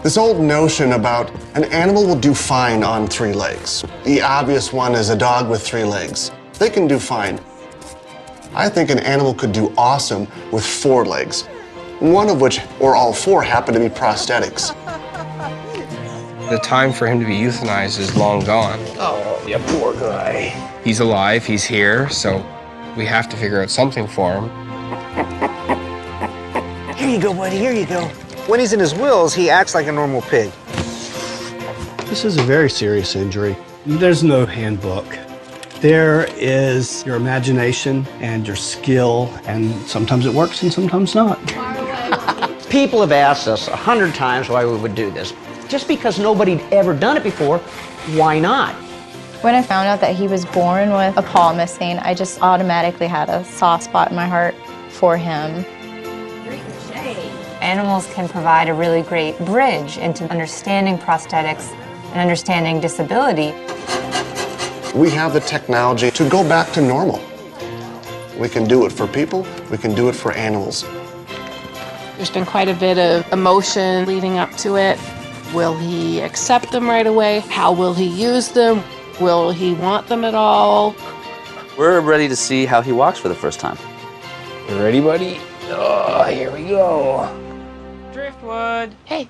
This old notion about an animal will do fine on 3 legs. The obvious one is a dog with 3 legs. They can do fine. I think an animal could do awesome with 4 legs, one of which, or all 4, happen to be prosthetics. The time for him to be euthanized is long gone. Oh, you poor guy. He's alive, he's here, so we have to figure out something for him. Here you go, buddy, here you go. When he's in his wills, he acts like a normal pig. This is a very serious injury. There's no handbook. There is your imagination and your skill, and sometimes it works and sometimes not. People have asked us 100 times why we would do this. Just because nobody'd ever done it before, why not? When I found out that he was born with a paw missing, I just automatically had a soft spot in my heart for him. Animals can provide a really great bridge into understanding prosthetics and understanding disability. We have the technology to go back to normal. We can do it for people, we can do it for animals. There's been quite a bit of emotion leading up to it. Will he accept them right away? How will he use them? Will he want them at all? We're ready to see how he walks for the first time. You ready, buddy? Oh, here we go. Driftwood. Hey.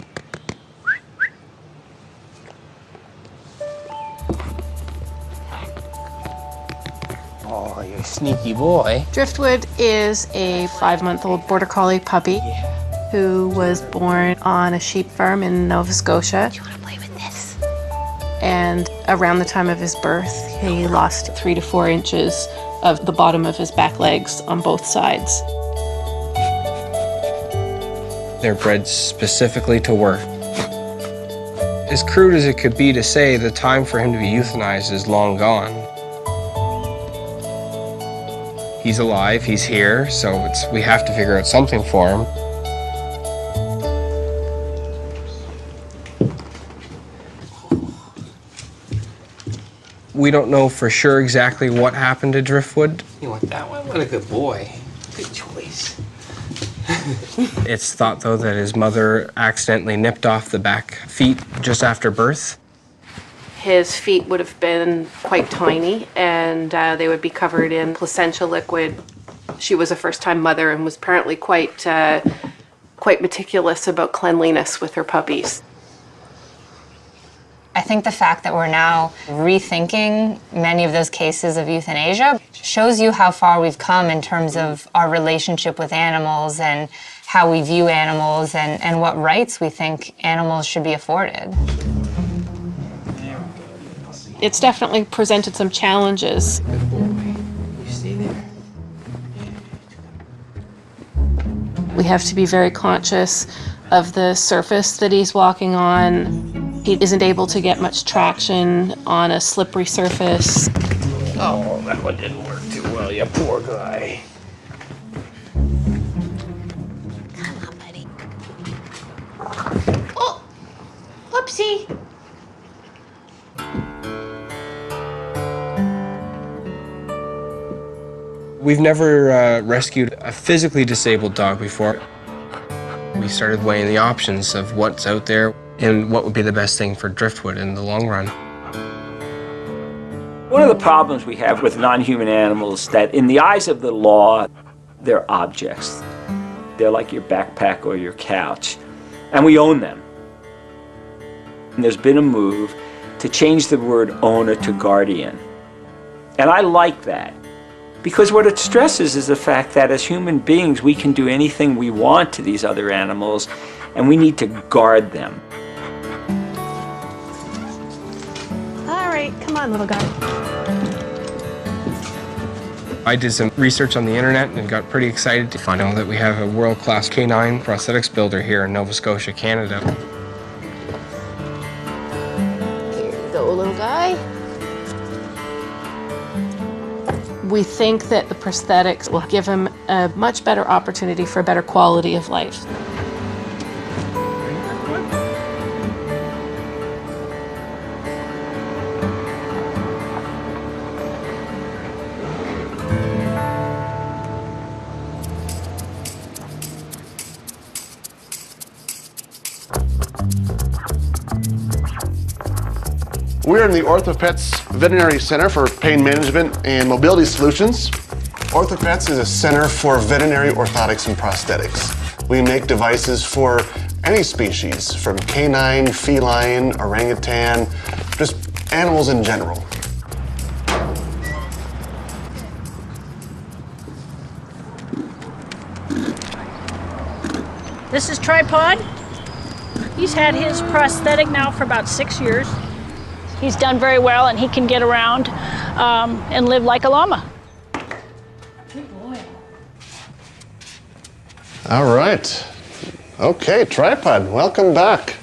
Oh, you're a sneaky boy. Driftwood is a 5-month-old border collie puppy who was born on a sheep farm in Nova Scotia. Do you want to play with this? And around the time of his birth, he lost 3 to 4 inches of the bottom of his back legs on both sides. They're bred specifically to work. As crude as it could be to say, the time for him to be euthanized is long gone. He's alive, he's here, so we have to figure out something for him. We don't know for sure exactly what happened to Driftwood. You want that one? What a good boy. Good choice. It's thought, though, that his mother accidentally nipped off the back feet just after birth. His feet would have been quite tiny, and they would be covered in placental liquid. She was a first-time mother and was apparently quite meticulous about cleanliness with her puppies. I think the fact that we're now rethinking many of those cases of euthanasia shows you how far we've come in terms of our relationship with animals and how we view animals and what rights we think animals should be afforded. It's definitely presented some challenges. Good boy. You stay there. We have to be very conscious of the surface that he's walking on. He isn't able to get much traction on a slippery surface. Oh, that one didn't work too well, you poor guy. Come on, buddy. Oh, whoopsie. We've never rescued a physically disabled dog before. We started weighing the options of what's out there and what would be the best thing for Driftwood in the long run. One of the problems we have with non-human animals is that in the eyes of the law, they're objects. They're like your backpack or your couch, and we own them. And there's been a move to change the word owner to guardian. And I like that, because what it stresses is the fact that as human beings, we can do anything we want to these other animals, and we need to guard them. All right, come on, little guy. I did some research on the internet and got pretty excited to find out that we have a world-class canine prosthetics builder here in Nova Scotia, Canada. Here you go, little guy. We think that the prosthetics will give him a much better opportunity for a better quality of life. We're in the Orthopets Veterinary Center for Pain Management and Mobility Solutions. Orthopets is a center for veterinary orthotics and prosthetics. We make devices for any species, from canine, feline, orangutan, just animals in general. This is Tripod. He's had his prosthetic now for about 6 years. He's done very well, and he can get around and live like a llama. Good boy. All right. Okay, Tripod, welcome back.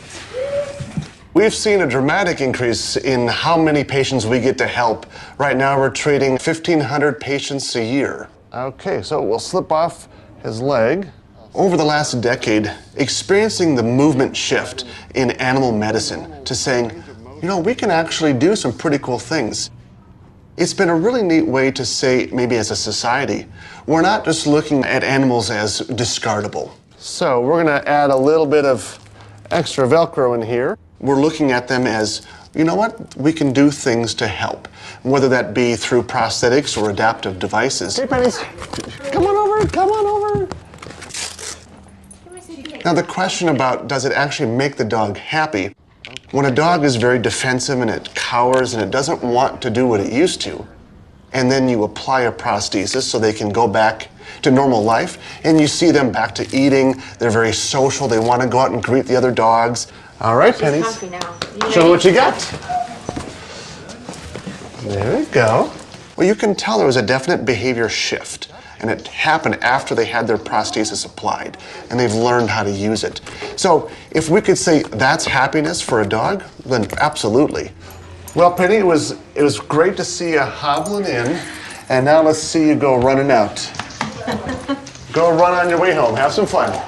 We've seen a dramatic increase in how many patients we get to help. Right now, we're treating 1,500 patients a year. Okay, so we'll slip off his leg. Over the last decade, experiencing the movement shift in animal medicine to saying, you know, we can actually do some pretty cool things. It's been a really neat way to say, maybe as a society, we're not just looking at animals as discardable. So we're gonna add a little bit of extra Velcro in here. We're looking at them as, you know what, we can do things to help, whether that be through prosthetics or adaptive devices. Hey, Pennies, come on over, come on over. Now the question about does it actually make the dog happy? When a dog is very defensive and it cowers and it doesn't want to do what it used to, and then you apply a prosthesis so they can go back to normal life, and you see them back to eating, they're very social, they want to go out and greet the other dogs. All right, Pennies, show me what you got. There we go. Well, you can tell there was a definite behavior shift. And it happened after they had their prosthesis applied, and they've learned how to use it. So if we could say that's happiness for a dog, then absolutely. Well, Penny, it was great to see you hobbling in, and now let's see you go running out. Go run on your way home. Have some fun.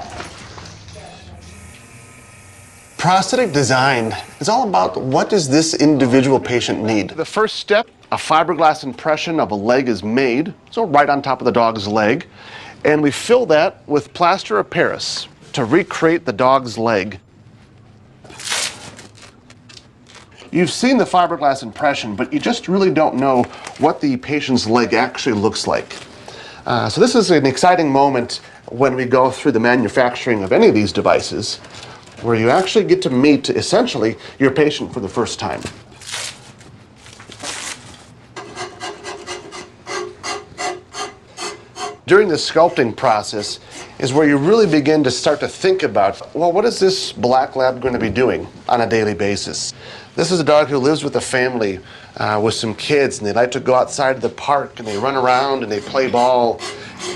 Prosthetic design is all about what does this individual patient need. The first step, a fiberglass impression of a leg is made, so right on top of the dog's leg, and we fill that with plaster of Paris to recreate the dog's leg. You've seen the fiberglass impression, but you just really don't know what the patient's leg actually looks like. So this is an exciting moment when we go through the manufacturing of any of these devices, where you actually get to meet, essentially, your patient for the first time. During the sculpting process is where you really begin to start to think about, well, what is this black lab going to be doing on a daily basis? This is a dog who lives with a family with some kids, and they like to go outside to the park, and they run around and they play ball.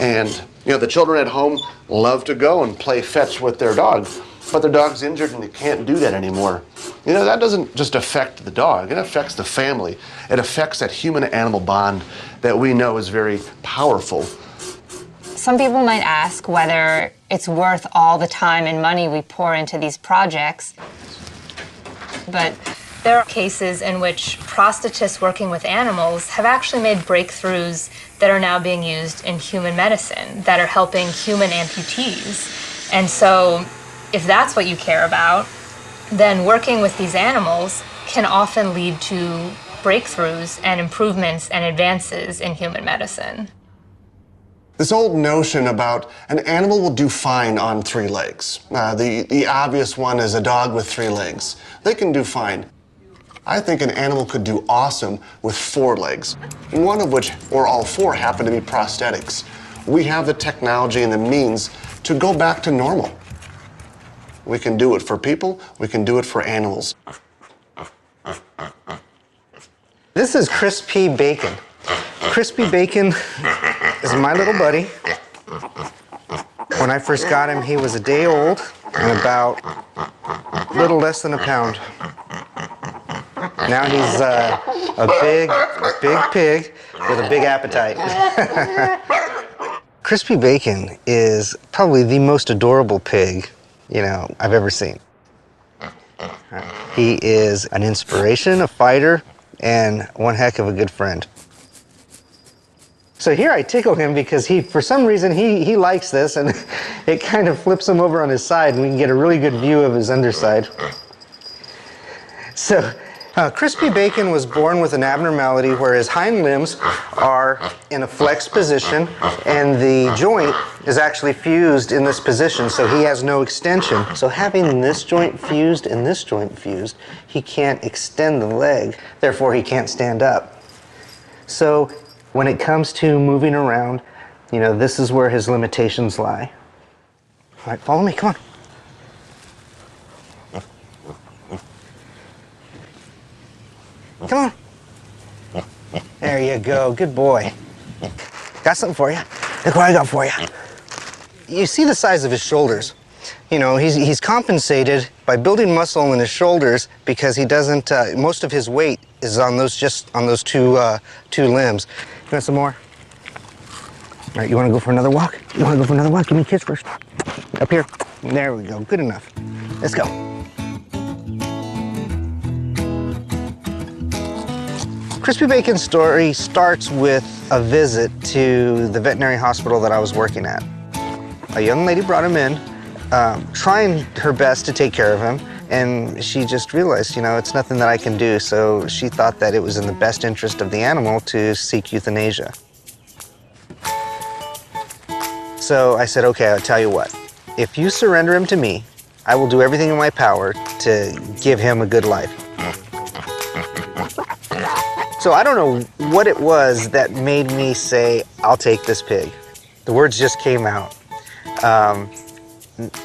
And you know, the children at home love to go and play fetch with their dog, but their dog's injured and they can't do that anymore. You know, that doesn't just affect the dog, it affects the family. It affects that human-animal bond that we know is very powerful. Some people might ask whether it's worth all the time and money we pour into these projects. But there are cases in which prosthetists working with animals have actually made breakthroughs that are now being used in human medicine, that are helping human amputees. And so, if that's what you care about, then working with these animals can often lead to breakthroughs and improvements and advances in human medicine. This old notion about an animal will do fine on 3 legs. The obvious one is a dog with 3 legs. They can do fine. I think an animal could do awesome with 4 legs, one of which, or all 4, happen to be prosthetics. We have the technology and the means to go back to normal. We can do it for people, we can do it for animals. This is Crispy Bacon. Crispy Bacon is my little buddy. When I first got him, he was a day old and about a little less than a pound. Now he's a big pig with a big appetite. Crispy Bacon is probably the most adorable pig, you know, I've ever seen. He is an inspiration, a fighter, and one heck of a good friend. So here I tickle him because for some reason, he likes this, and it kind of flips him over on his side, and we can get a really good view of his underside. So Crispy Bacon was born with an abnormality where his hind limbs are in a flexed position and the joint is actually fused in this position, so he has no extension. So having this joint fused and this joint fused, he can't extend the leg, therefore he can't stand up. So when it comes to moving around, you know, this is where his limitations lie. All right, follow me, come on. Come on. There you go, good boy. Got something for you. Look what I got for you. You see the size of his shoulders. You know, he's compensated by building muscle in his shoulders because he doesn't, most of his weight is on those, just on those two limbs. You want some more? All right, you want to go for another walk? You want to go for another walk? Give me a kiss first. Up here. There we go, good enough. Let's go. Crispy Bacon's story starts with a visit to the veterinary hospital that I was working at. A young lady brought him in, trying her best to take care of him, and she just realized, you know, it's nothing that I can do, so she thought that it was in the best interest of the animal to seek euthanasia. So I said, okay, I'll tell you what. If you surrender him to me, I will do everything in my power to give him a good life. So I don't know what it was that made me say, I'll take this pig. The words just came out.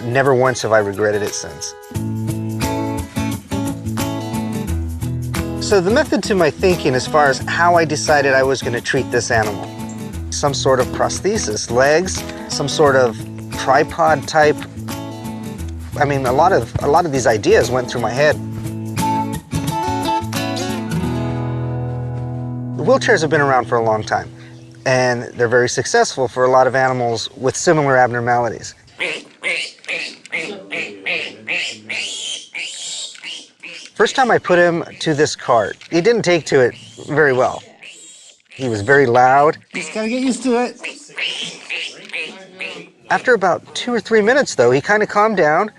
Never once have I regretted it since. So the method to my thinking as far as how I decided I was going to treat this animal. Some sort of prosthesis, legs, some sort of tripod type. I mean, a lot of these ideas went through my head. Wheelchairs have been around for a long time, and they're very successful for a lot of animals with similar abnormalities. First time I put him to this cart, he didn't take to it very well. He was very loud. Just gotta get used to it. After about 2 or 3 minutes, though, he kind of calmed down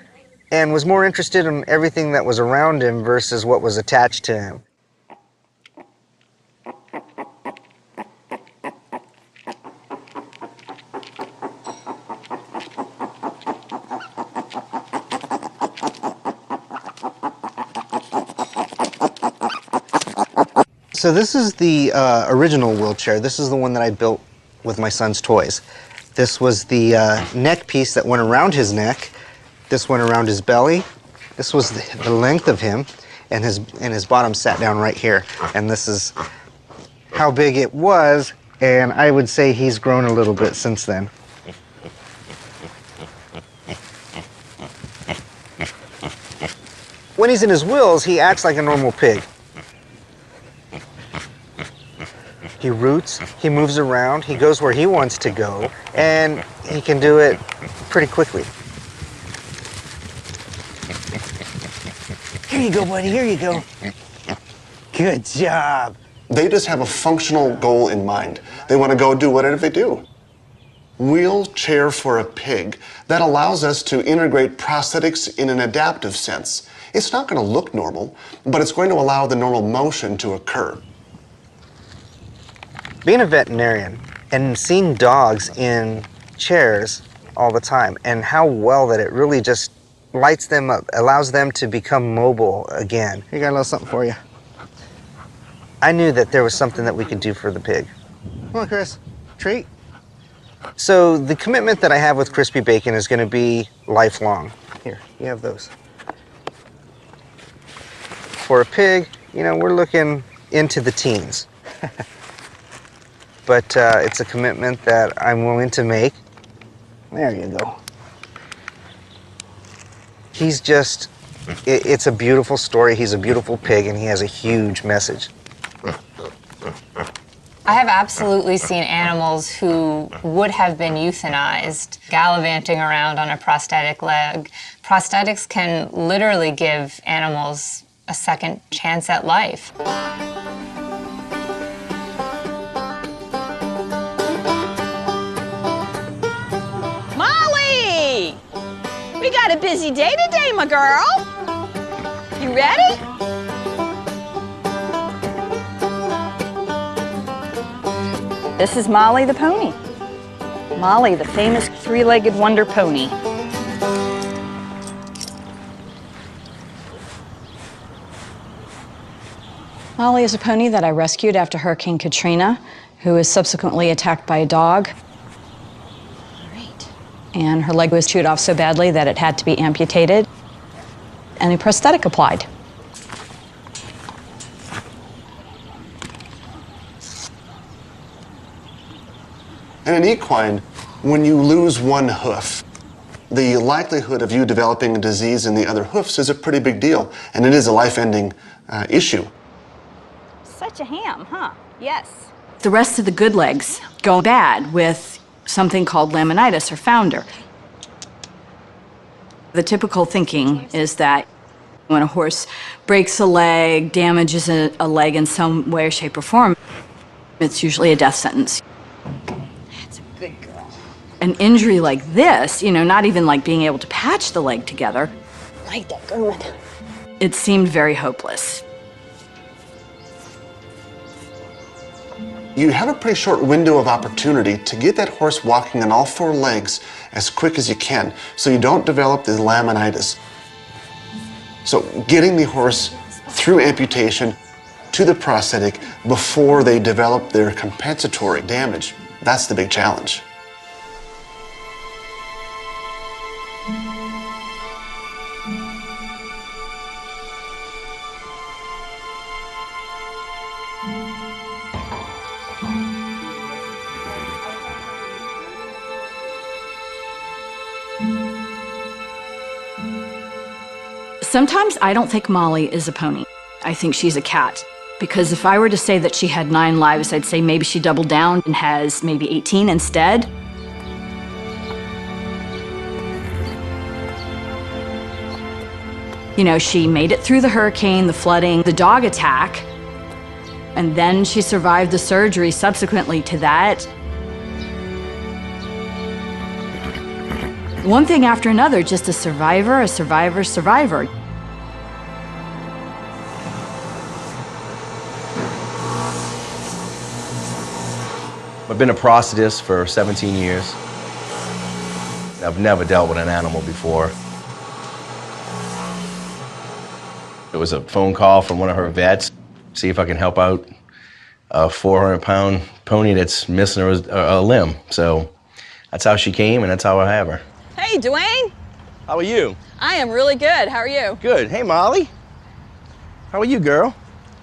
and was more interested in everything that was around him versus what was attached to him. So this is the original wheelchair. This is the one that I built with my son's toys. This was the neck piece that went around his neck. This went around his belly. This was the length of him, and his bottom sat down right here. And this is how big it was, and I would say he's grown a little bit since then. When he's in his wheels, he acts like a normal pig. He roots, he moves around, he goes where he wants to go, and he can do it pretty quickly. Here you go, buddy, here you go. Good job. They just have a functional goal in mind. They want to go do whatever they do. Wheelchair for a pig, that allows us to integrate prosthetics in an adaptive sense. It's not going to look normal, but it's going to allow the normal motion to occur. Being a veterinarian and seeing dogs in chairs all the time, and how well that it really just lights them up, allows them to become mobile again. Here, got a little something for you. I knew that there was something that we could do for the pig. Come on, Chris, treat. So the commitment that I have with Crispy Bacon is going to be lifelong. Here, you have those. For a pig, you know, we're looking into the teens. But it's a commitment that I'm willing to make. There you go. He's just, it's a beautiful story. He's a beautiful pig, and he has a huge message. I have absolutely seen animals who would have been euthanized gallivanting around on a prosthetic leg. Prosthetics can literally give animals a second chance at life. Molly! We got a busy day today, my girl. You ready? This is Molly the pony. Molly, the famous three-legged wonder pony. Molly is a pony that I rescued after Hurricane Katrina, who was subsequently attacked by a dog. And her leg was chewed off so badly that it had to be amputated and a prosthetic applied. In an equine, when you lose one hoof, the likelihood of you developing a disease in the other hoofs is a pretty big deal, and it is a life-ending issue. Such a ham, huh? Yes. The rest of the good legs go bad with something called laminitis or founder. The typical thinking is that when a horse breaks a leg, damages a leg in some way, shape, or form, it's usually a death sentence. That's a good girl. An injury like this, you know, not even like being able to patch the leg together, Like that girl. it seemed very hopeless. You have a pretty short window of opportunity to get that horse walking on all four legs as quick as you can, so you don't develop the laminitis. So getting the horse through amputation to the prosthetic before they develop their compensatory damage, that's the big challenge. Sometimes I don't think Molly is a pony. I think she's a cat. Because if I were to say that she had 9 lives, I'd say maybe she doubled down and has maybe 18 instead. You know, she made it through the hurricane, the flooding, the dog attack, and then she survived the surgery subsequently to that. One thing after another, just a survivor, a survivor, survivor. I've been a prosthetist for 17 years. I've never dealt with an animal before. It was a phone call from one of her vets, see if I can help out a 400-pound pony that's missing a limb. So that's how she came, and that's how I have her. Hey, Dwayne. How are you? I am really good. How are you? Good. Hey, Molly. How are you, girl?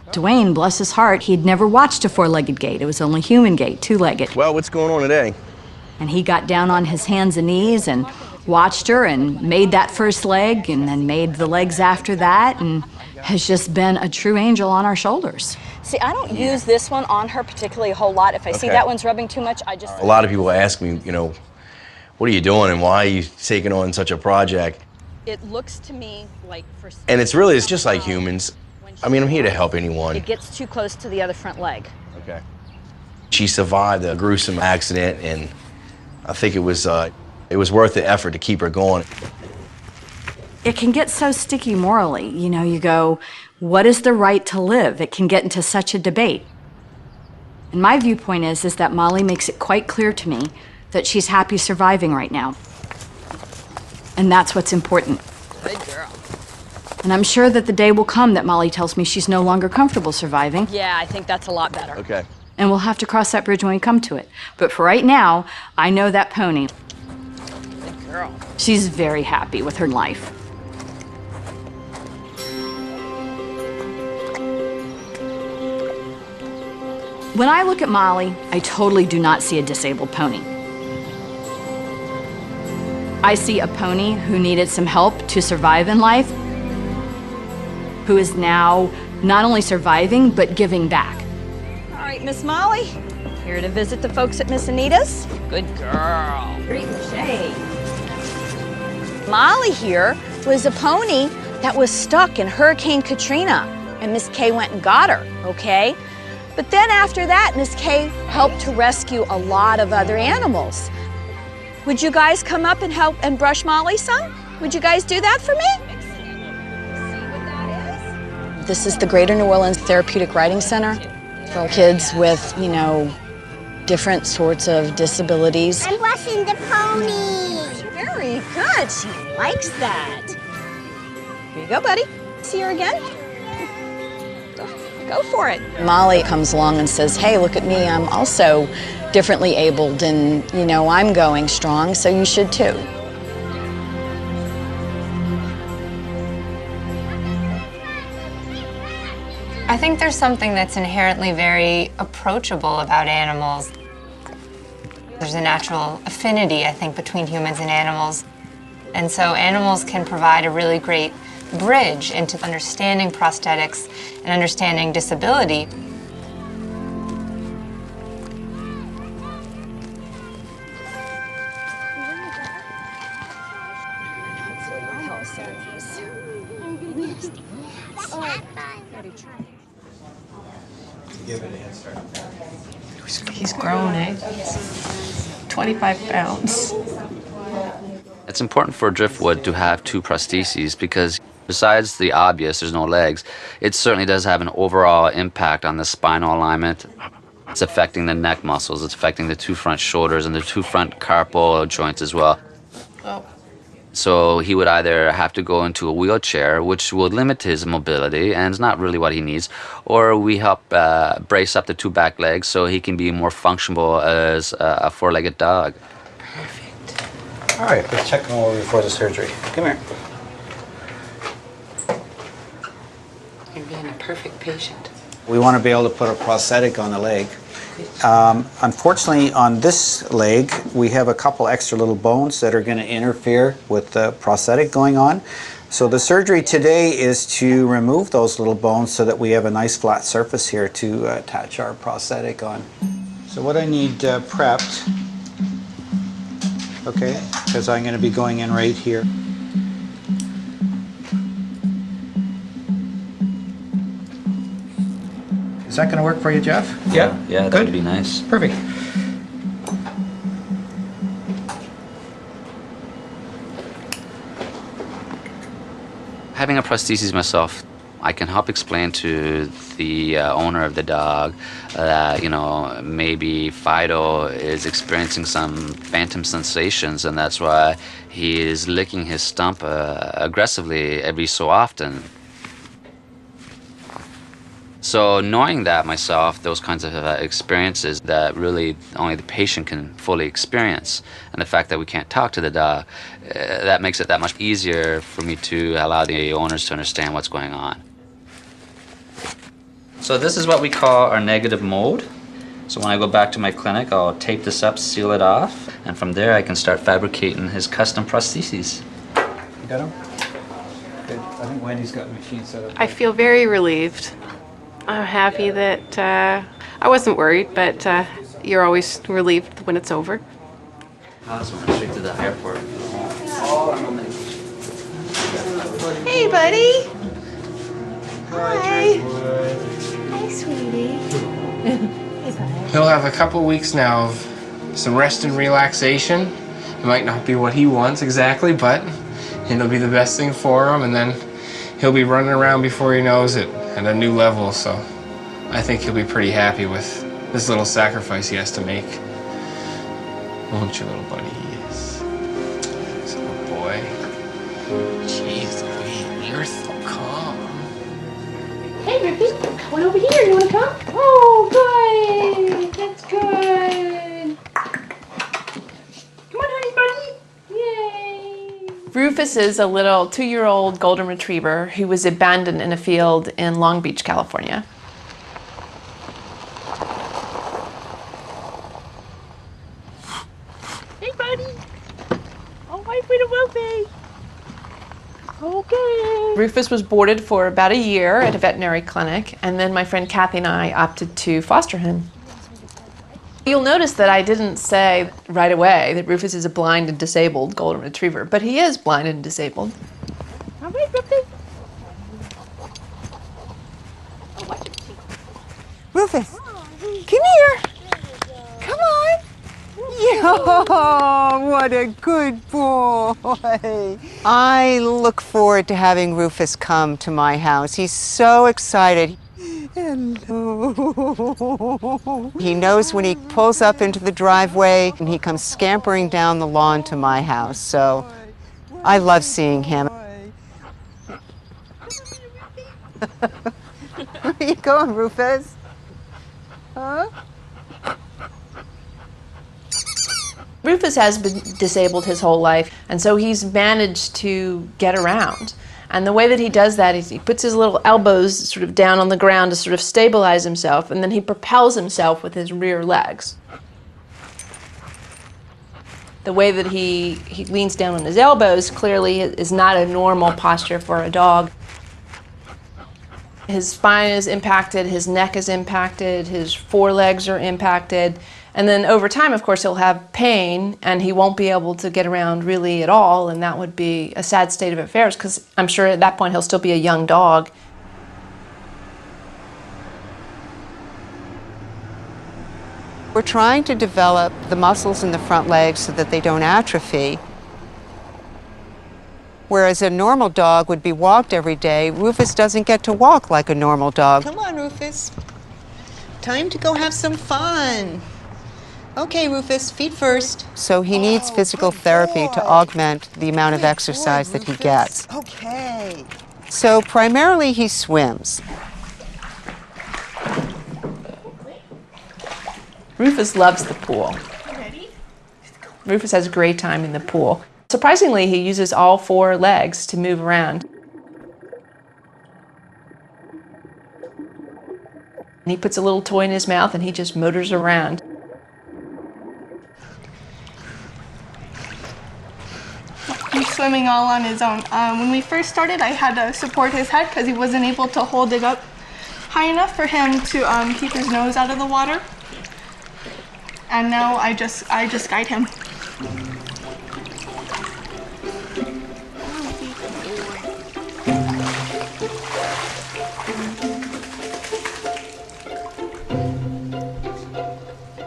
Dwayne, bless his heart, he'd never watched a 4-legged gait. It was only human gait, 2-legged. Well, what's going on today? And he got down on his hands and knees and watched her and made that first leg and then made the legs after that and has just been a true angel on our shoulders. See, I don't use this one on her particularly a whole lot. If I see that one's rubbing too much, I just... A lot of people ask me, you know, what are you doing and why are you taking on such a project? It looks to me like for... And it's just like humans. I mean, I'm here to help anyone. It gets too close to the other front leg. Okay. She survived a gruesome accident, and I think it was worth the effort to keep her going. It can get so sticky morally. You know, you go, what is the right to live? It can get into such a debate. And my viewpoint is that Molly makes it quite clear to me that she's happy surviving right now. And that's what's important. Good girl. And I'm sure that the day will come that Molly tells me she's no longer comfortable surviving. Yeah, I think that's a lot better. Okay. And we'll have to cross that bridge when we come to it. But for right now, I know that pony. Good girl. She's very happy with her life. When I look at Molly, I totally do not see a disabled pony. I see a pony who needed some help to survive in life, who is now not only surviving, but giving back. All right, Miss Molly, here to visit the folks at Miss Anita's. Good girl. Great shade. Molly here was a pony that was stuck in Hurricane Katrina, and Miss Kay went and got her, okay? But then after that, Miss Kay helped to rescue a lot of other animals. Would you guys come up and help and brush Molly some? Would you guys do that for me? This is the Greater New Orleans Therapeutic Riding Center for kids with, you know, different sorts of disabilities. I'm brushing the pony. Very good. She likes that. Here you go, buddy. See her again? Go for it. Molly comes along and says, hey, look at me. I'm also differently abled and, you know, I'm going strong, so you should too. I think there's something that's inherently very approachable about animals. There's a natural affinity, I think, between humans and animals. And so animals can provide a really great bridge into understanding prosthetics and understanding disability. He's grown, eh? 25 pounds. It's important for driftwood to have two prostheses because besides the obvious, there's no legs, it certainly does have an overall impact on the spinal alignment. It's affecting the neck muscles, it's affecting the two front shoulders and the two front carpal joints as well. Oh. So he would either have to go into a wheelchair, which would limit his mobility and is not really what he needs, or we help brace up the two back legs so he can be more functional as a four-legged dog. All right, let's check him over before the surgery. Come here. You're being a perfect patient. We want to be able to put a prosthetic on the leg. Unfortunately, on this leg, we have a couple extra little bones that are going to interfere with the prosthetic going on. So the surgery today is to remove those little bones so that we have a nice flat surface here to attach our prosthetic on. So what I need prepped, okay, because I'm going to be going in right here. Is that going to work for you, Jeff? Yeah, that would be nice. Perfect. Having a prosthesis myself, I can help explain to the owner of the dog that, you know, maybe Fido is experiencing some phantom sensations and that's why he is licking his stump aggressively every so often. So knowing that myself, those kinds of experiences that really only the patient can fully experience, and the fact that we can't talk to the dog, that makes it that much easier for me to allow the owners to understand what's going on. So this is what we call our negative mode. So when I go back to my clinic, I'll tape this up, seal it off, and from there I can start fabricating his custom prostheses. You got him? Good. I think Wendy's got the machine set up. I feel very relieved. I'm happy that I wasn't worried, but you're always relieved when it's over. So we're straight to the airport. Hey, buddy. Hi. Hi, sweetie. He'll have a couple weeks now of some rest and relaxation. It might not be what he wants exactly, but it'll be the best thing for him, and then he'll be running around before he knows it at a new level, so I think he'll be pretty happy with this little sacrifice he has to make. Won't you, little buddy? Yes. He's a good boy. Jeez, Louise, you're so calm. Hey, Rippy, come on over here. You want to come? Oh, good. That's good. Come on, honey bunny. Yay. Rufus is a little 2-year-old golden retriever who was abandoned in a field in Long Beach, California. Hey, buddy. Oh, my little Wolfie. Okay. Rufus was boarded for about a year at a veterinary clinic, and then my friend Kathy and I opted to foster him. You'll notice that I didn't say right away that Rufus is a blind and disabled golden retriever, but he is blind and disabled. All right, Rippy. Rufus, come here. Come on. Oh, what a good boy. I look forward to having Rufus come to my house. He's so excited. Hello. He knows when he pulls up into the driveway and he comes scampering down the lawn to my house. So I love seeing him. Where are you going, Rufus? Huh? Rufus has been disabled his whole life, and so he's managed to get around. And the way that he does that is he puts his little elbows sort of down on the ground to sort of stabilize himself, and then he propels himself with his rear legs. The way that he leans down on his elbows clearly is not a normal posture for a dog. His spine is impacted, his neck is impacted, his forelegs are impacted. And then over time, of course, he'll have pain and he won't be able to get around really at all, and that would be a sad state of affairs because I'm sure at that point he'll still be a young dog. We're trying to develop the muscles in the front legs so that they don't atrophy. Whereas a normal dog would be walked every day, Rufus doesn't get to walk like a normal dog. Come on, Rufus. Time to go have some fun. Okay, Rufus, feet first. So he needs physical therapy to augment the amount of exercise that he gets. Okay. So primarily he swims. Rufus loves the pool. Rufus has a great time in the pool. Surprisingly, he uses all 4 legs to move around. And he puts a little toy in his mouth and he just motors around. He's swimming all on his own. When we first started, I had to support his head because he wasn't able to hold it up high enough for him to keep his nose out of the water. And now I just guide him.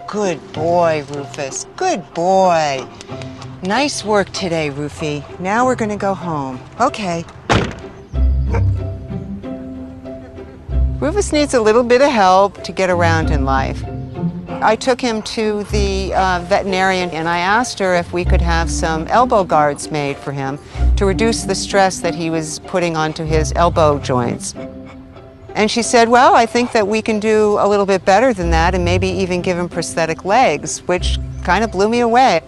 Good boy, Rufus. Good boy. Nice work today, Rufy. Now we're going to go home. Okay. Rufus needs a little bit of help to get around in life. I took him to the veterinarian and I asked her if we could have some elbow guards made for him to reduce the stress that he was putting onto his elbow joints. And she said, well, I think that we can do a little bit better than that and maybe even give him prosthetic legs, which kind of blew me away.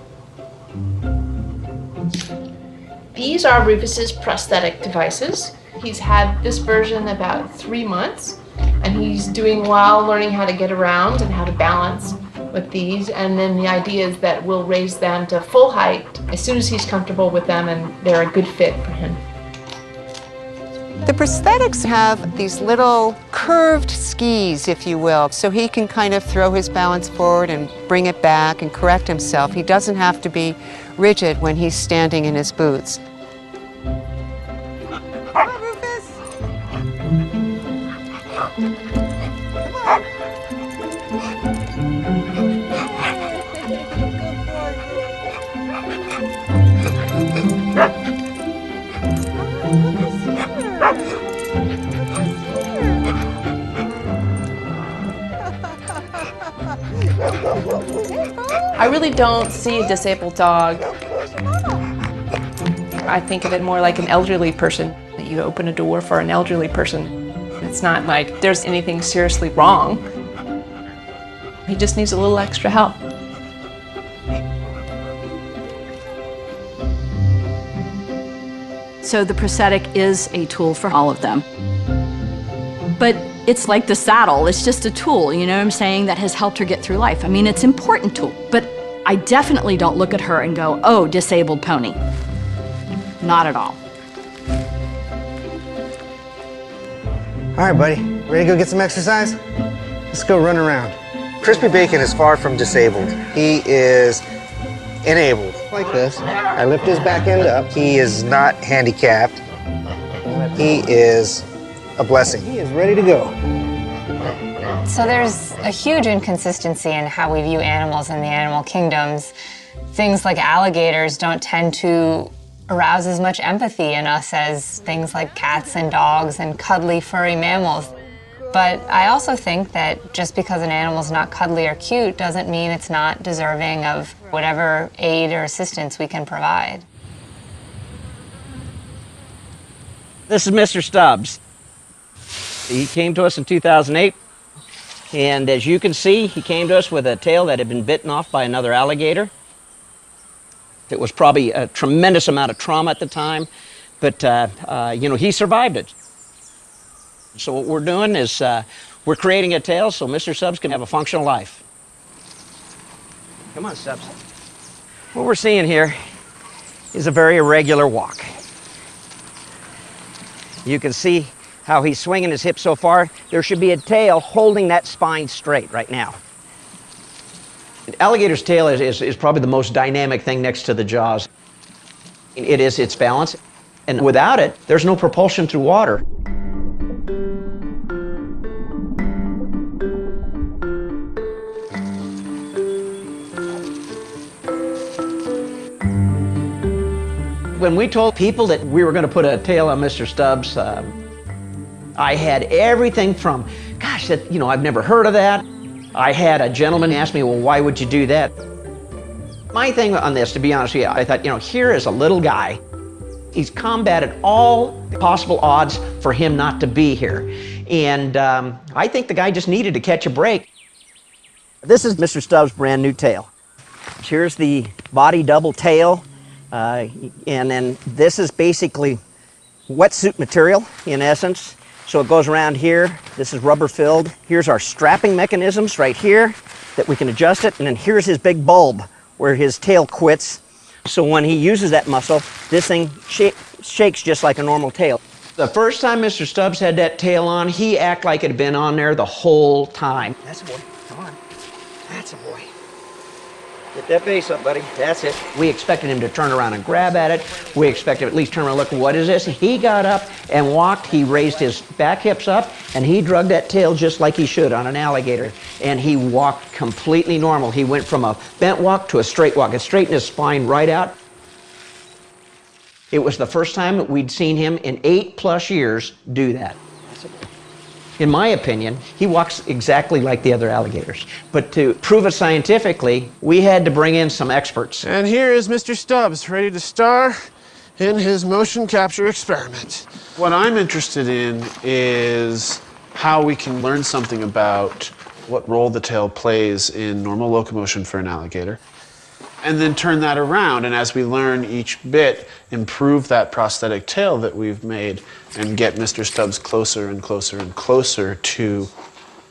These are Rufus's prosthetic devices. He's had this version about 3 months, and he's doing well learning how to get around and how to balance with these. And then the idea is that we'll raise them to full height as soon as he's comfortable with them and they're a good fit for him. The prosthetics have these little curved skis, if you will, so he can kind of throw his balance forward and bring it back and correct himself. He doesn't have to be rigid when he's standing in his boots. Come on, Rufus. I really don't see a disabled dog. I think of it more like an elderly person. You open a door for an elderly person. It's not like there's anything seriously wrong. He just needs a little extra help. So the prosthetic is a tool for all of them. But it's like the saddle, it's just a tool, you know what I'm saying, that has helped her get through life. I mean, it's an important tool, but I definitely don't look at her and go, oh, disabled pony. Not at all. All right, buddy, ready to go get some exercise? Let's go run around. Crispy Bacon is far from disabled. He is enabled, like this. I lift his back end up. He is not handicapped. He is a blessing. He is ready to go. So there's a huge inconsistency in how we view animals in the animal kingdoms. Things like alligators don't tend to arouse as much empathy in us as things like cats and dogs and cuddly, furry mammals. But I also think that just because an animal's not cuddly or cute doesn't mean it's not deserving of whatever aid or assistance we can provide. This is Mr. Stubbs. He came to us in 2008, and as you can see, he came to us with a tail that had been bitten off by another alligator. It was probably a tremendous amount of trauma at the time, but you know, he survived it. So what we're doing is we're creating a tail so Mr. Stubbs can have a functional life. Come on, Stubbs. What we're seeing here is a very irregular walk. You can see how he's swinging his hips so far. There should be a tail holding that spine straight right now. An alligator's tail is probably the most dynamic thing next to the jaws. It is its balance, and without it, there's no propulsion through water. When we told people that we were going to put a tail on Mr. Stubbs, I had everything from, gosh, you know, I've never heard of that. I had a gentleman ask me, well, why would you do that? My thing on this, to be honest with you, I thought, you know, here is a little guy. He's combated all possible odds for him not to be here. And I think the guy just needed to catch a break. This is Mr. Stubbs' brand new tail. Here's the body double tail. And then this is basically wetsuit material, in essence. So it goes around here. This is rubber filled. Here's our strapping mechanisms right here that we can adjust it. And then here's his big bulb where his tail quits. So when he uses that muscle, this thing shakes just like a normal tail. The first time Mr. Stubbs had that tail on, he acted like it had been on there the whole time. That's a boy. Come on. That's a boy. Get that face up, buddy. That's it. We expected him to turn around and grab at it. We expected him to at least turn around and look, what is this? He got up and walked. He raised his back hips up, and he drugged that tail just like he should on an alligator. And he walked completely normal. He went from a bent walk to a straight walk. It straightened his spine right out. It was the first time that we'd seen him in 8+ years do that. In my opinion, he walks exactly like the other alligators. But to prove it scientifically, we had to bring in some experts. And here is Mr. Stubbs, ready to star in his motion capture experiment. What I'm interested in is how we can learn something about what role the tail plays in normal locomotion for an alligator, and then turn that around, and as we learn each bit, improve that prosthetic tail that we've made and get Mr. Stubbs closer and closer and closer to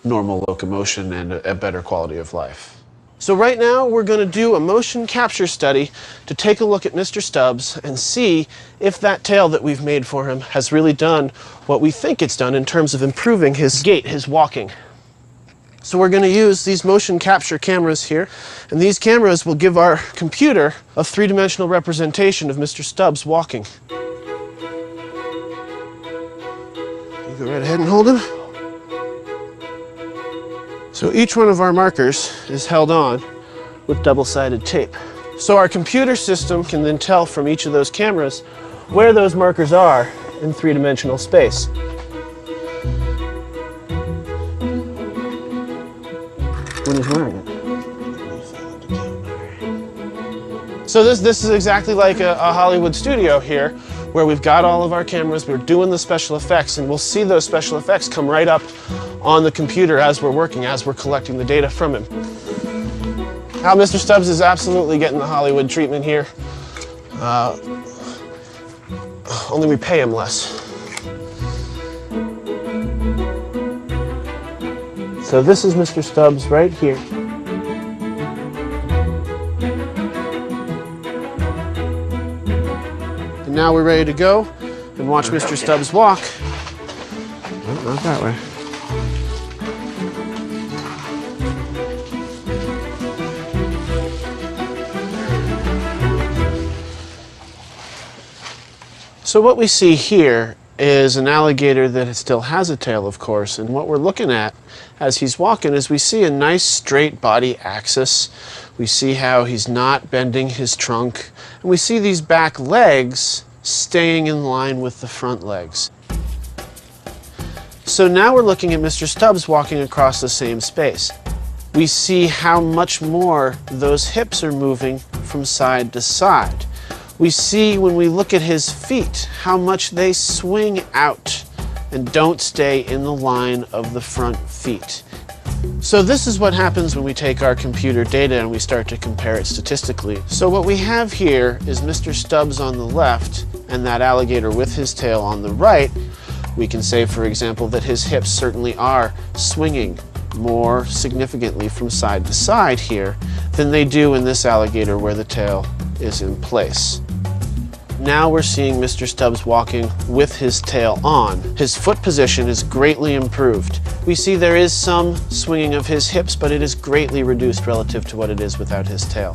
normal locomotion and a better quality of life. So right now we're going to do a motion capture study to take a look at Mr. Stubbs and see if that tail that we've made for him has really done what we think it's done in terms of improving his gait, his walking. So we're going to use these motion capture cameras here, and these cameras will give our computer a three-dimensional representation of Mr. Stubbs walking. You go right ahead and hold him. So each one of our markers is held on with double-sided tape. So our computer system can then tell from each of those cameras where those markers are in three-dimensional space. When he's wearing it. So this is exactly like a Hollywood studio here, where we've got all of our cameras, we're doing the special effects, and we'll see those special effects come right up on the computer as we're working, as we're collecting the data from him. Now, Mr. Stubbs is absolutely getting the Hollywood treatment here. Only we pay him less. So this is Mr. Stubbs right here. And now we're ready to go and watch Mr. Stubbs walk. Oh, not that way. So what we see here is an alligator that still has a tail, of course, and what we're looking at as he's walking is we see a nice straight body axis. We see how he's not bending his trunk, and we see these back legs staying in line with the front legs. So now we're looking at Mr. Stubbs walking across the same space. We see how much more those hips are moving from side to side. We see when we look at his feet how much they swing out and don't stay in the line of the front feet. So this is what happens when we take our computer data and we start to compare it statistically. So what we have here is Mr. Stubbs on the left and that alligator with his tail on the right. We can say, for example, that his hips certainly are swinging more significantly from side to side here than they do in this alligator where the tail is in place. Now we're seeing Mr. Stubbs walking with his tail on. His foot position is greatly improved. We see there is some swinging of his hips, but it is greatly reduced relative to what it is without his tail.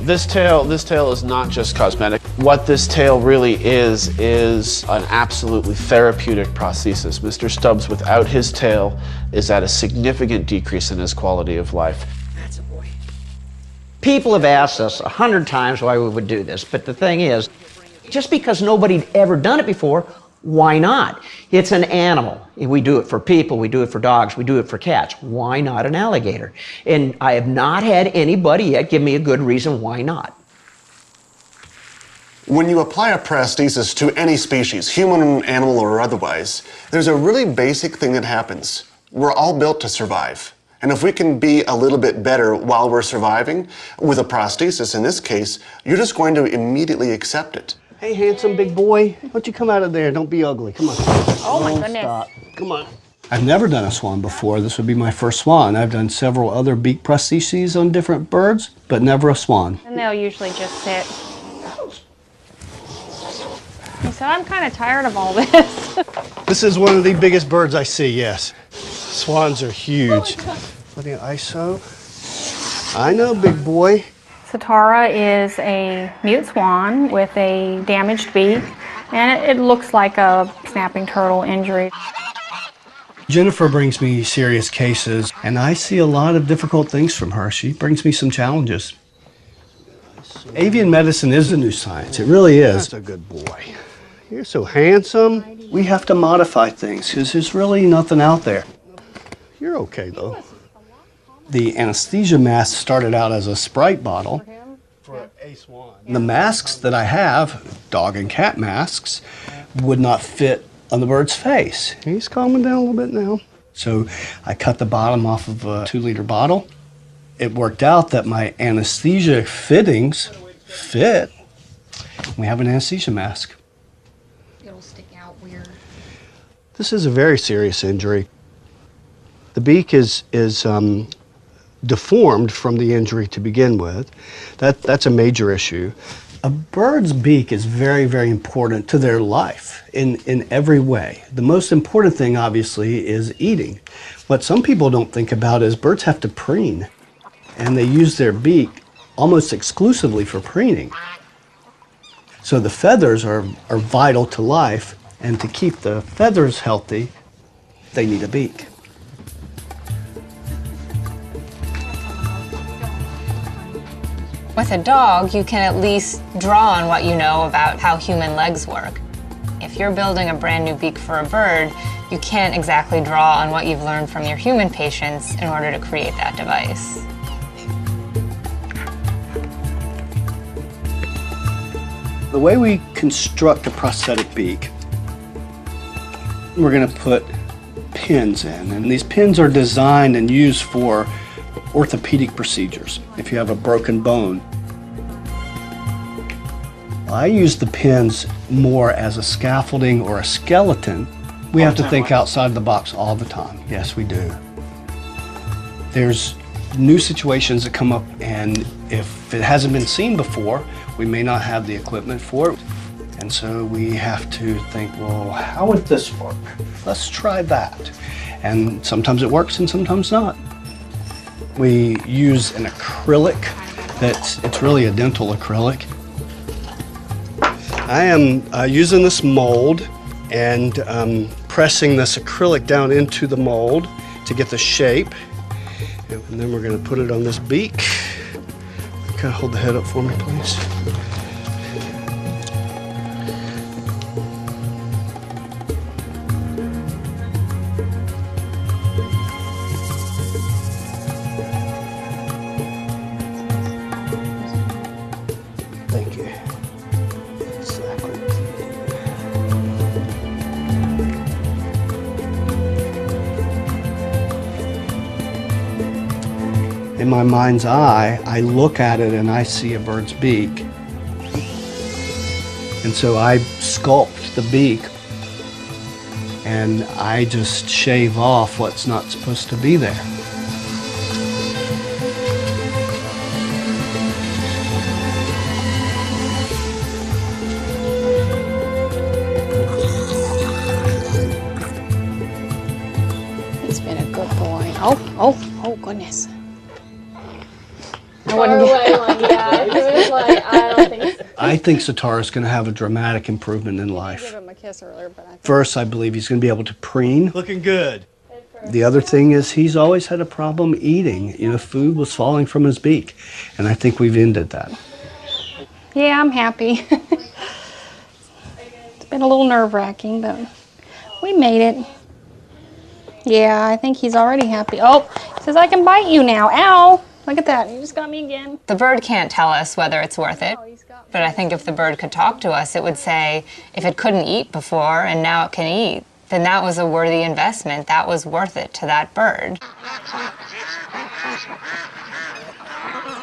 This tail is not just cosmetic. What this tail really is an absolutely therapeutic prosthesis. Mr. Stubbs without his tail is at a significant decrease in his quality of life. That's a boy. People have asked us 100 times why we would do this, but the thing is, just because nobody'd ever done it before, why not? It's an animal. We do it for people, we do it for dogs, we do it for cats. Why not an alligator? And I have not had anybody yet give me a good reason why not. When you apply a prosthesis to any species, human, animal, or otherwise, there's a really basic thing that happens. We're all built to survive. And if we can be a little bit better while we're surviving, with a prosthesis in this case, you're just going to immediately accept it. Hey, handsome big boy, why don't you come out of there? Don't be ugly. Come on. Oh my goodness. Stop. Come on. I've never done a swan before. This would be my first swan. I've done several other beak prostheses on different birds, but never a swan. And they'll usually just sit. He said, I'm kind of tired of all this. This is one of the biggest birds I see, yes. Swans are huge. What the ISO? I know, big boy. Satara is a mute swan with a damaged beak, and it looks like a snapping turtle injury. Jennifer brings me serious cases, and I see a lot of difficult things from her. She brings me some challenges. Avian medicine is a new science. It really is. That's a good boy. You're so handsome. We have to modify things because there's really nothing out there. You're okay, though. The anesthesia mask started out as a Sprite bottle. The masks that I have, dog and cat masks, would not fit on the bird's face. He's calming down a little bit now. So I cut the bottom off of a 2-liter bottle. It worked out that my anesthesia fittings fit. We have an anesthesia mask. It'll stick out weird. This is a very serious injury. The beak is deformed from the injury to begin with. That's a major issue. A bird's beak is very, very important to their life in every way. The most important thing, obviously, is eating. What some people don't think about is birds have to preen, and they use their beak almost exclusively for preening. So the feathers are vital to life, and to keep the feathers healthy, they need a beak. With a dog, you can at least draw on what you know about how human legs work. If you're building a brand new beak for a bird, you can't exactly draw on what you've learned from your human patients in order to create that device. The way we construct a prosthetic beak, we're going to put pins in, and these pins are designed and used for orthopedic procedures. If you have a broken bone, I use the pins more as a scaffolding or a skeleton. We have to think outside the box all the time. Yes, we do. There's new situations that come up, and if it hasn't been seen before, we may not have the equipment for it. And so we have to think, well, how would this work? Let's try that. And sometimes it works and sometimes not. We use an acrylic it's really a dental acrylic. I am using this mold and pressing this acrylic down into the mold to get the shape. And then we're going to put it on this beak. Kind of hold the head up for me, please. In my mind's eye, I look at it and I see a bird's beak. And so I sculpt the beak and I just shave off what's not supposed to be there. He's been a good boy. Oh, goodness. I wouldn't I think Satara's going to have a dramatic improvement in life. I gave him a kiss earlier, but I First, I believe he's going to be able to preen. Looking good. The other thing is he's always had a problem eating. You know, food was falling from his beak, and I think we've ended that. Yeah, I'm happy. It's been a little nerve-wracking, but we made it. Yeah, I think he's already happy. Oh, he says I can bite you now. Ow! Look at that, you just got me again. The bird can't tell us whether it's worth it, but I think if the bird could talk to us, it would say if it couldn't eat before and now it can eat, then that was a worthy investment. That was worth it to that bird.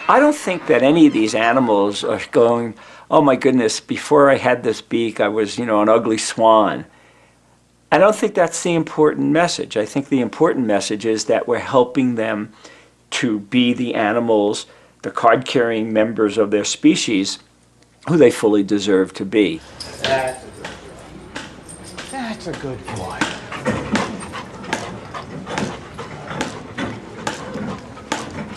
I don't think that any of these animals are going, oh my goodness, before I had this beak, I was, an ugly swan. I don't think that's the important message. I think the important message is that we're helping them to be the animals, the card-carrying members of their species, who they fully deserve to be. That's a good boy.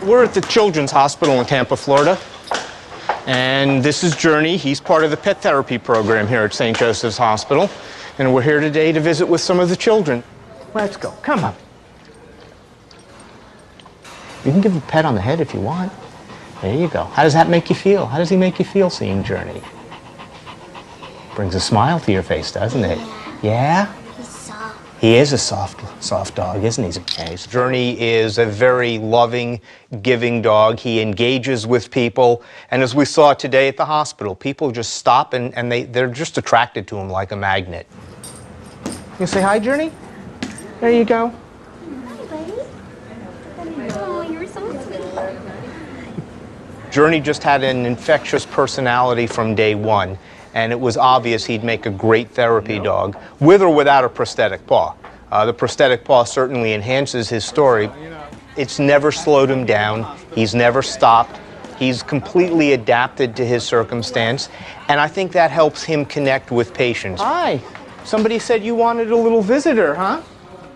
We're at the Children's Hospital in Tampa, Florida. And this is Journey. He's part of the pet therapy program here at St. Joseph's Hospital. And we're here today to visit with some of the children. Let's go. Come on. You can give him a pet on the head if you want. There you go. How does that make you feel? How does he make you feel seeing Journey? Brings a smile to your face, doesn't it? Yeah? He's soft. He is a soft dog, isn't he? Okay. Journey is a very loving, giving dog. He engages with people. And as we saw today at the hospital, people just stop and they're just attracted to him like a magnet. You say hi, Journey? There you go. Oh, you're so sweet. Journey just had an infectious personality from day one, and it was obvious he'd make a great therapy dog, with or without a prosthetic paw. The prosthetic paw certainly enhances his story. It's never slowed him down. He's never stopped. He's completely adapted to his circumstance, and I think that helps him connect with patients. Hi. Somebody said you wanted a little visitor, huh?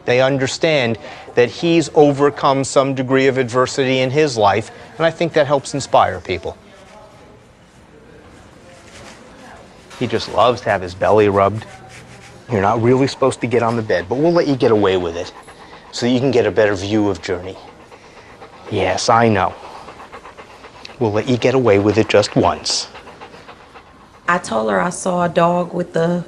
They understand that he's overcome some degree of adversity in his life, and I think that helps inspire people. He just loves to have his belly rubbed. You're not really supposed to get on the bed, but we'll let you get away with it so that you can get a better view of Journey. Yes, I know. We'll let you get away with it just once. I told her I saw a dog with the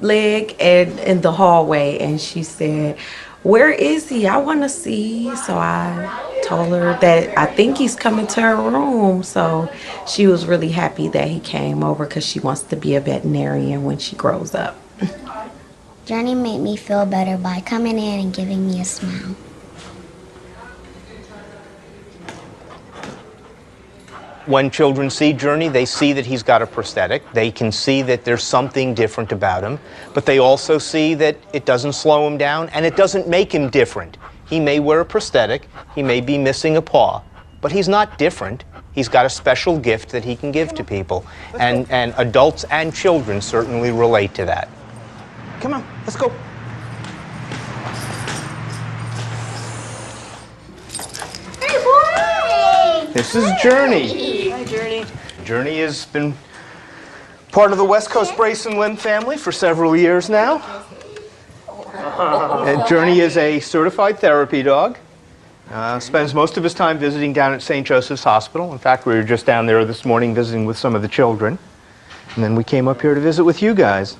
leg and in the hallway, and she said, "Where is he? I want to see." So I told her that I think he's coming to her room. So she was really happy that he came over because she wants to be a veterinarian when she grows up. Journey made me feel better by coming in and giving me a smile. When children see Journey, they see that he's got a prosthetic. They can see that there's something different about him, but they also see that it doesn't slow him down and it doesn't make him different. He may wear a prosthetic, he may be missing a paw, but he's not different. He's got a special gift that he can give to people, and adults and children certainly relate to that. Come on, let's go. Hey, boy! This is Journey. Hi, Journey. Journey has been part of the West Coast Brace and Limb family for several years now. Journey is a certified therapy dog. Spends most of his time visiting down at St. Joseph's Hospital. In fact, we were just down there this morning visiting with some of the children. And then we came up here to visit with you guys.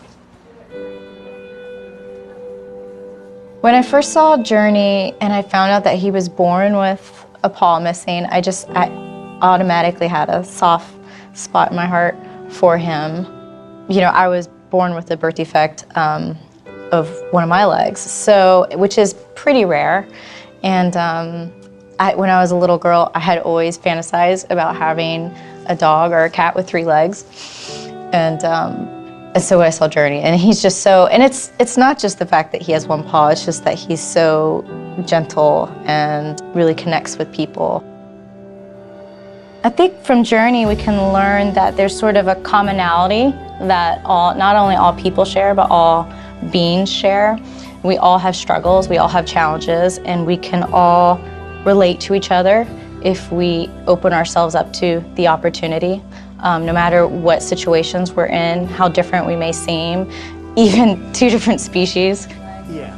When I first saw Journey and I found out that he was born with a paw missing, I automatically had a soft spot in my heart for him. You know, I was born with a birth defect of one of my legs, which is pretty rare. And When I was a little girl, I had always fantasized about having a dog or a cat with 3 legs. And so when I saw Journey, and he's just so, and it's not just the fact that he has 1 paw, it's just that he's so gentle and really connects with people. I think from Journey we can learn that there's sort of a commonality that not only all people share, but all beings share. We all have struggles, we all have challenges, and we can all relate to each other if we open ourselves up to the opportunity. No matter what situations we're in, how different we may seem, even 2 different species. Yeah.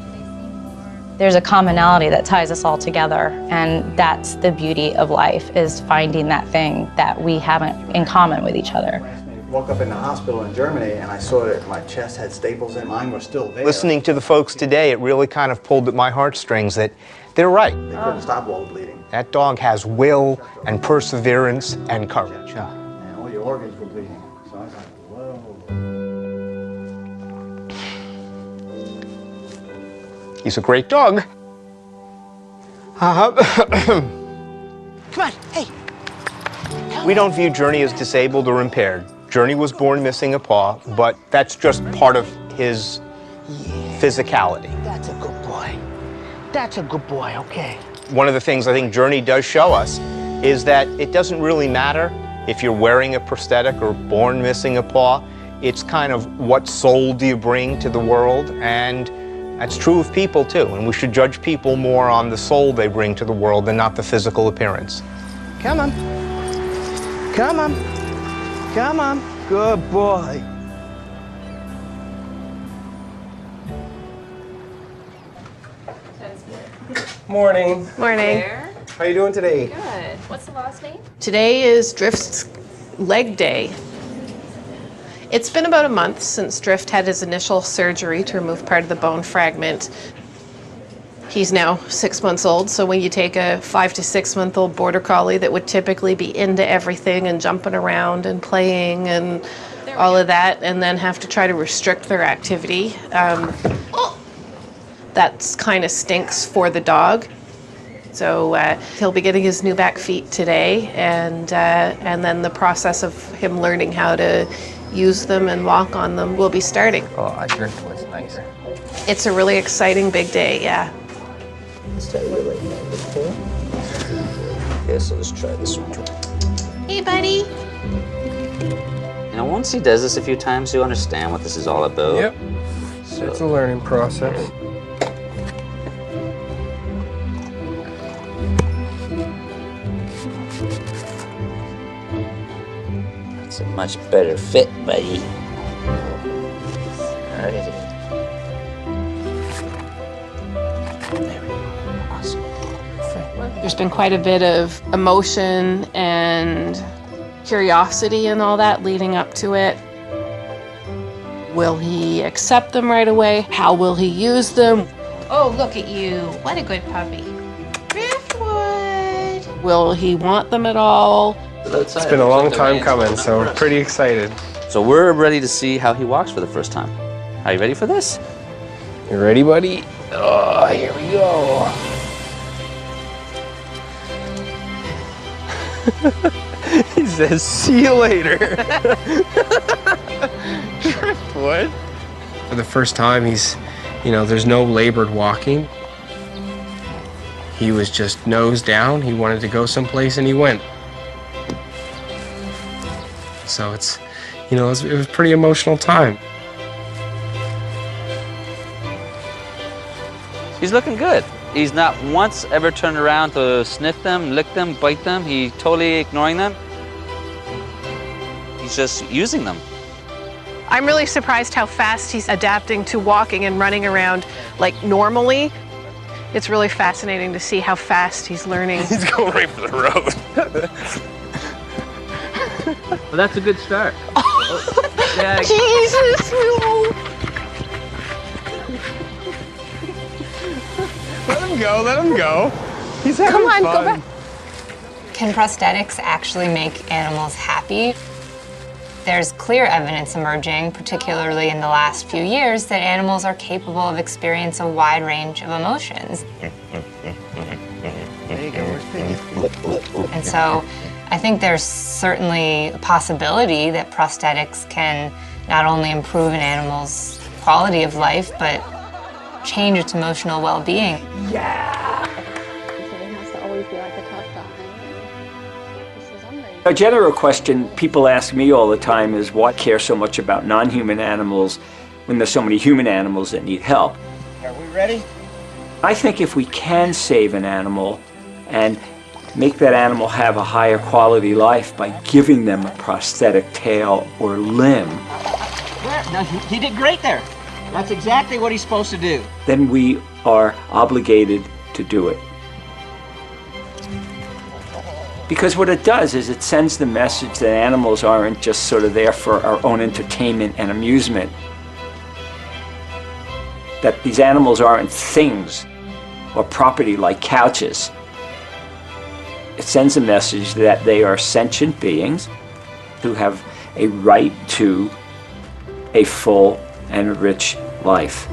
There's a commonality that ties us all together, and that's the beauty of life, is finding that thing that we have in common with each other. Woke up in the hospital in Germany and I saw that my chest had staples in, mine were still there. Listening to the folks today, it really kind of pulled at my heartstrings that they're right. They couldn't stop all the bleeding. That dog has will and perseverance and courage. Yeah. And all your organs were bleeding. So I was like, whoa. He's a great dog. Come on, hey. We don't view Journey as disabled or impaired. Journey was born missing a paw, but that's just part of his physicality. That's a good boy. That's a good boy, okay. One of the things I think Journey does show us is that it doesn't really matter if you're wearing a prosthetic or born missing a paw. It's kind of what soul do you bring to the world, and that's true of people too. And we should judge people more on the soul they bring to the world than not the physical appearance. Come on. Come on. Come on. Good boy. Morning. Morning. How you doing today? Good. What's the last name? Today is Drift's leg day. It's been about a month since Drift had his initial surgery to remove part of the bone fragment. He's now 6 months old, so when you take a 5 to 6 month old border collie that would typically be into everything and jumping around and playing and all of that, and then have to try to restrict their activity, that's kind of stinks for the dog. So he'll be getting his new back feet today, and then the process of him learning how to use them and walk on them will be starting. Oh, I Drift was nice. It's a really exciting big day, yeah. Yeah, so let's try this one. Hey, buddy. You know, once he does this a few times, you'll understand what this is all about. Yep. So It's a learning process. it's a much better fit, buddy. Alrighty. There's been quite a bit of emotion and curiosity and all that leading up to it. Will he accept them right away? How will he use them? Oh, look at you. What a good puppy. Driftwood. Will he want them at all? It's been a long time coming, so we're pretty excited. So we're ready to see how he walks for the first time. Are you ready for this? You ready, buddy? Oh, here we go. He says, see you later. Driftwood. For the first time, there's no labored walking. He was just nose down. He wanted to go someplace and he went. So it was a pretty emotional time. He's looking good. He's not once ever turned around to sniff them, lick them, bite them. He's totally ignoring them. He's just using them. I'm really surprised how fast he's adapting to walking and running around like normally. It's really fascinating to see how fast he's learning. He's going right for the road. Well, that's a good start. Yeah. Jesus! Let him go. He's having fun. Come on, go back. Can prosthetics actually make animals happy? There's clear evidence emerging, particularly in the last few years, that animals are capable of experiencing a wide range of emotions. There you go, where's Pete? And so I think there's certainly a possibility that prosthetics can not only improve an animal's quality of life, but change its emotional well-being. A general question people ask me all the time is, why care so much about non-human animals when there's so many human animals that need help? Are we ready? I think if we can save an animal and make that animal have a higher quality life by giving them a prosthetic tail or limb, No, he did great there. That's exactly what he's supposed to do. then we are obligated to do it. Because what it does is it sends the message that animals aren't just sort of there for our own entertainment and amusement. That these animals aren't things or property like couches. It sends a message that they are sentient beings who have a right to a full and rich life.